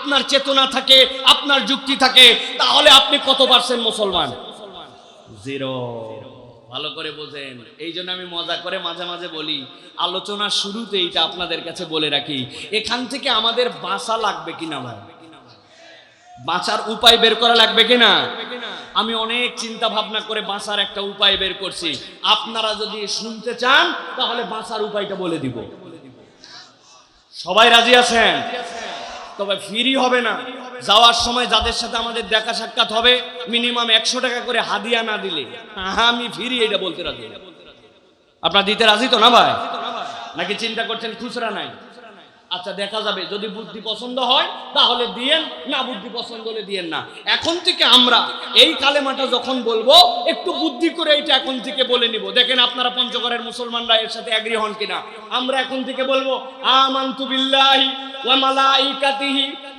আপনার চেতনা থাকে, আপনার যুক্তি থাকে, তাহলে আপনি কত পার্সেন্ট মুসলমান? জিরো। ভালো করে বোঝেন। এই জন্য আমি মজা করে মাঝে মাঝে বলি, আলোচনার শুরুতে এইটা আপনাদের কাছে বলে রাখি, এখান থেকে আমাদের বাঁচা লাগবে কিনা ভাই, বাঁচার উপায় বের করা লাগবে কিনা। আমি অনেক চিন্তা ভাবনা করে বাঁচার একটা উপায় বের করছি। আপনারা যদি শুনতে চান তাহলে বাঁচার উপায়টা বলে দিব। সবাই রাজি আছেন? তবে ফ্রি হবে না। যাওয়ার সময় যাদের সাথে আমাদের দেখা সাক্ষাৎ হবে মিনিমাম 100 টাকা করে হাদিয়া না দিলে আমি ফ্রি, এটা বলতে রাজি। আপনারা দিতে রাজি তো না ভাই? নাকি চিন্তা করছেন খুচরা নাই? আচ্ছা, দেখা যাবে, যদি বুদ্ধি পছন্দ হয় তাহলে দিয়েন, না বুদ্ধি পছন্দ হলে দিয়েন না। এখন থেকে আমরা এই কালেমাটা যখন বলবো একটু বুদ্ধি করে এটা এখন থেকে বলে নিব। দেখেন আপনারা পঞ্চগড়ের মুসলমানরা এর সাথে এগ্রি হন কিনা। আমরা এখন থেকে বলবো আমানতু বিল্লাহি ওয়া মালাইকাতিহি